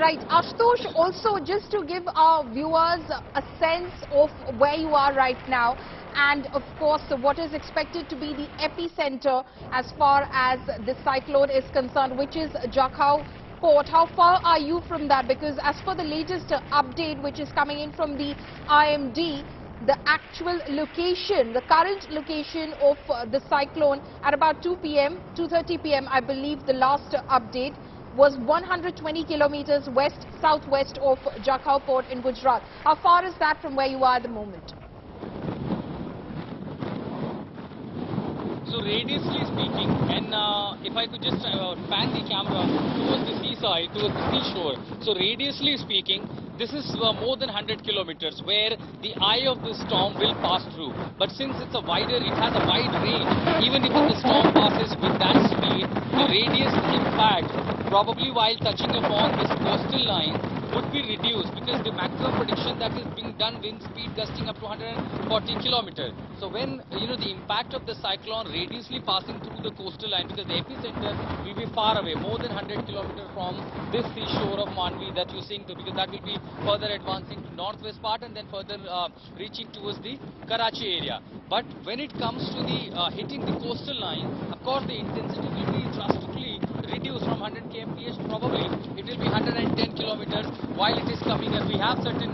Right, Ashutosh, also just to give our viewers a sense of where you are right now and of course what is expected to be the epicenter as far as the cyclone is concerned, which is Jakhau port. How far are you from that? Because as per the latest update which is coming in from the IMD, the actual location, the current location of the cyclone at about 2 p.m., 2:30 p.m. I believe the last update was 120 kilometers west-southwest of Jakhau port in Gujarat. How far is that from where you are at the moment? So radiusly speaking, and if I could just pan the camera towards the seaside, towards the seashore. So radiusly speaking, this is more than 100 kilometers where the eye of the storm will pass through. But since it's it has a wide range, even if the storm passes with that speed, the radius impact probably while touching upon this coastal line would be reduced, because the maximum prediction that is being done, wind speed gusting up to 140 kilometers. So when the impact of the cyclone radiusly passing through the coastal line, because the epicenter will be far away, more than 100 kilometers from this seashore of Mandvi that you're seeing, because that will be further advancing to northwest part and then further reaching towards the Karachi area. But when it comes to the hitting the coastal line, of course the intensity will be drastically reduced from 100 kmph, probably it will be 110 kilometers while it is coming. And we have certain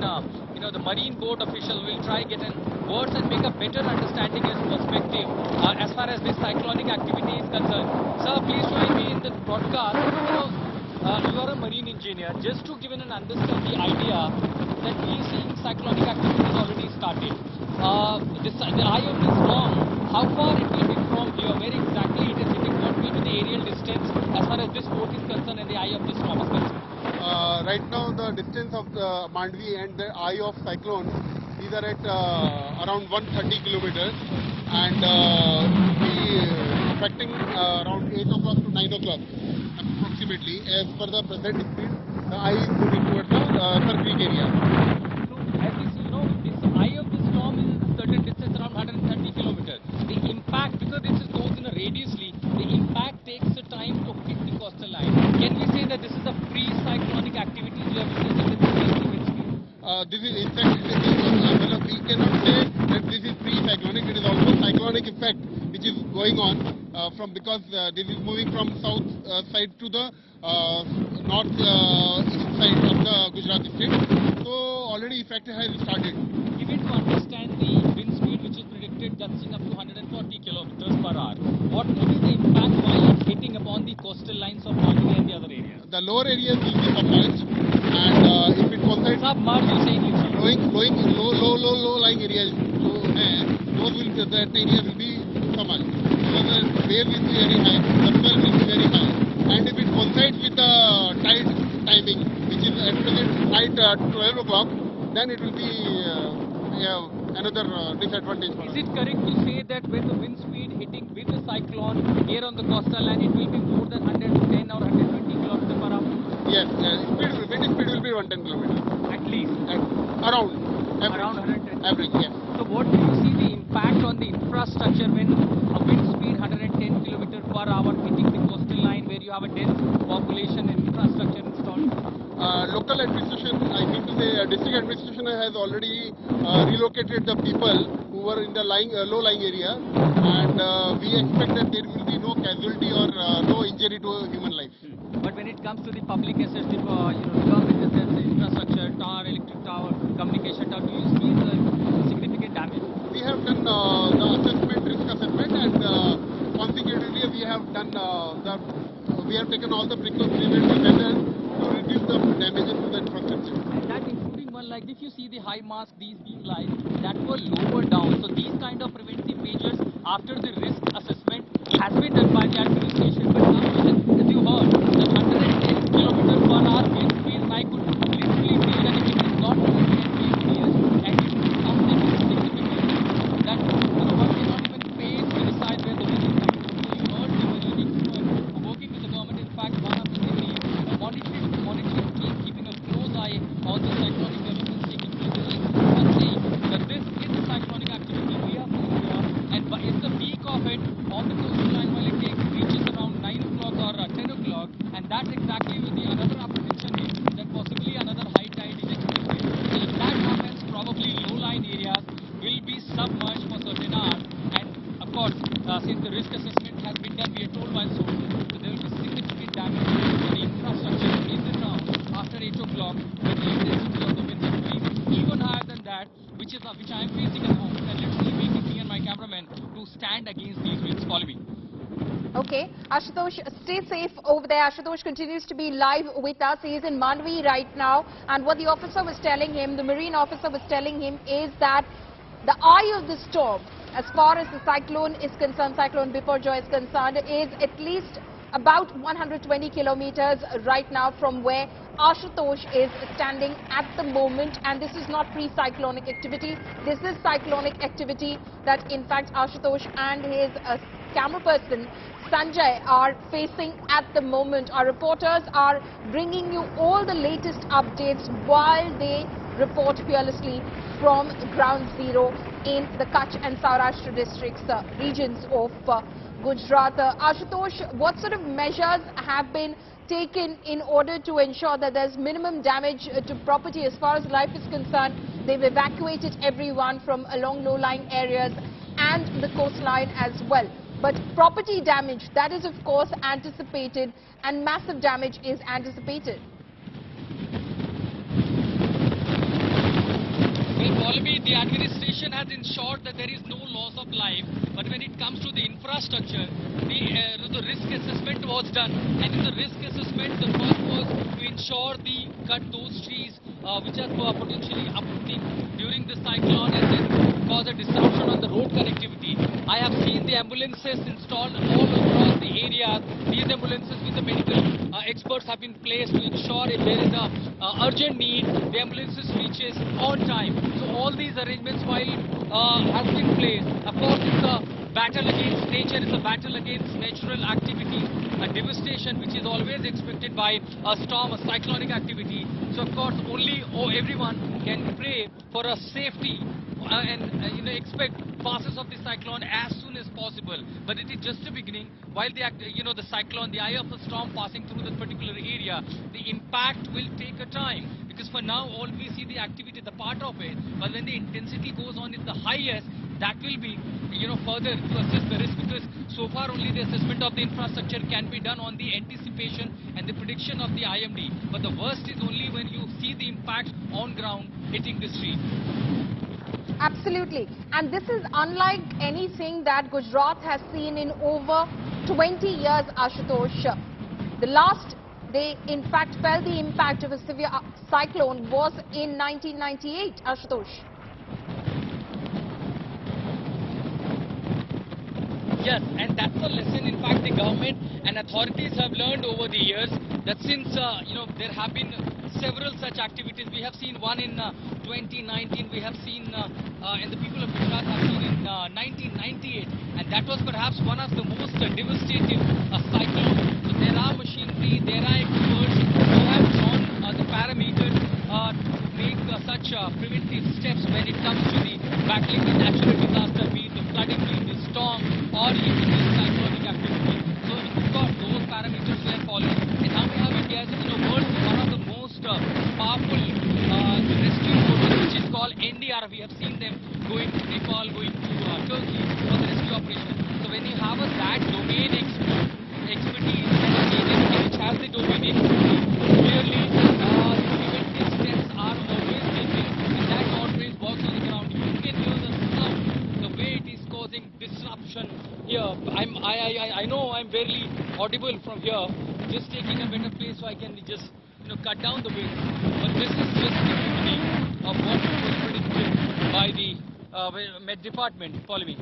the marine board officials will try get in words and make a better understanding and perspective as far as this cyclonic activity is concerned. Sir, please join me in the broadcast. You are a marine engineer. Just to give an understand the idea that we are seeing cyclonic activity is already started. The eye of the storm, how far it will be from here, where exactly it is hitting, what will be the aerial distance as far as this port is concerned and the eye of the storm is concerned? Right now the distance of the Mandvi and the eye of cyclone is at around 130 kilometers, and be affecting around 8 o'clock to 9 o'clock approximately. As per the present speed, the eye is moving towards the Sir Creek area. So as you see, this eye of the storm is a certain distance around 130 kilometers. The impact, because this goes in a radiusly, the impact takes the time to hit the coastal line. Can we say that this is a pre-cyclonic activity you have witnessed in the wind speed? This is in fact, we cannot say that this is pre-cyclonic. It is also cyclonic effect which is going on because this is moving from south side to the north east side of the Gujarat state. So already effect has started. Given to understand the wind speed which is predicted gusting up to 140 kilometers per hour, what will be the impact while it's hitting upon the coastal lines of Mandvi and the other areas? The lower areas will be submerged, and if it coincides, Submerged, you say in English. low lying areas, that area will be submerged. Because the wave will be very high, the swell will be very high, and if it coincides with the tide timing, which is at present night 12 o'clock, then it will be another disadvantage for us. Is it correct to say that when the wind speed hitting with the cyclone here on the coastal line, it will be more than 110 or 120 kilometers per hour? Yes, wind speed will be 110 kilometers. At least? Around. Average. Around 110? Average, yes. So what do you see the impact on the infrastructure when a wind speed 110 kilometers per hour hitting the coastal line where you have a dense population and infrastructure installed? Local administration, I mean to say, district administration has already relocated the people who were in the low-lying area, and we expect that there will be no casualty or no injury to human life. But when it comes to the public assets, the government assets, the infrastructure, tower, electric tower, communication tower, do you see the significant damage? We have done the risk assessment, and consequently we have done we have taken all the precautionary measures to reduce the damages to the infrastructure. And that including one like if you see the high mast, these beam lights that were lowered down. So these kind of preventive measures after the risk assessment has been done by the administration. But now, as you heard, that 110 kilometers per hour wind speed, I could literally feel that if it is not 110 km, and it is something significant that one cannot even pay to decide where the wind is coming from. So you heard the marine expert working with the government. In fact, one of the monitoring team keeping a close eye on the cyclonic developments taking place and saying that this is the cyclonic activity we are seeing here, and it's the peak of it on the coastal line while it reaches around 9 which I am facing at the moment, and literally making me and my cameraman to stand against these winds. Follow me. Okay, Ashutosh, stay safe over there. Ashutosh continues to be live with us. He is in Mandvi right now, and what the officer was telling him, the marine officer was telling him, is that the eye of the storm, as far as the cyclone is concerned, Cyclone Biparjoy is concerned, is at least about 120 kilometers right now from where Ashutosh is standing at the moment, and this is not pre-cyclonic activity. This is cyclonic activity that in fact Ashutosh and his camera person Sanjay are facing at the moment. Our reporters are bringing you all the latest updates while they report fearlessly from ground zero in the Kutch and Saurashtra districts, regions of Gujarat. Ashutosh, what sort of measures have been taken in order to ensure that there's minimum damage to property? As far as life is concerned, they've evacuated everyone from along low-lying areas and the coastline as well. But property damage, that is of course anticipated, and massive damage is anticipated. Well, Pallavi, the administration has ensured that there is no loss of life, but when it comes to the infrastructure, the risk assessment was done, and in the risk assessment, the first was to ensure cut those trees which are potentially uprooting during the cyclone and then cause a disruption on the road connectivity. I have seen the ambulances installed all across the area. These ambulances with the medical experts have been placed to ensure if there is a urgent need, the ambulances reaches on time. So all these arrangements while has been placed. Of course, it's a battle against nature, it's a battle against natural activities, a devastation which is always expected by a storm, a cyclonic activity. So of course, everyone can pray for a safety and expect passes of the cyclone as soon as possible. But it is just the beginning. While the cyclone, the eye of the storm passing through that particular area, the impact will take a time. Because for now, all we see the activity, the part of it. But when the intensity goes on, it's the highest. That will be, further to assess the risk, because so far only the assessment of the infrastructure can be done on the anticipation and the prediction of the IMD. But the worst is only when you see the impact on ground hitting the street. Absolutely. And this is unlike anything that Gujarat has seen in over 20 years, Ashutosh. The last they in fact felt the impact of a severe cyclone was in 1998, Ashutosh. Yes, and that's a lesson. In fact, the government and authorities have learned over the years that since there have been several such activities. We have seen one in 2019. We have seen, and the people of Gujarat have seen in 1998, and that was perhaps one of the most devastating cyclones. So there are machinery, there are experts who have drawn the parameters to make such preventive steps when it comes to the battling the natural disaster, be it the flooding, be it the storm, or even the cyclonic activity. So of course those parameters were followed, and now we have India's world's one of the most powerful rescue forces, which is called NDRF. We have seen them going to Nepal, going to Turkey for the rescue operation. So when you have that domain expertise and an agency which has the domain expertise, clearly preventive steps are always taken, and that always works on the ground. You can hear the sound, the way it is causing disruption here. I know I'm barely audible from here. Just taking a better place so I can just cut down the wind. But this is just the beginning of what was predicted by the Met Department. Follow me.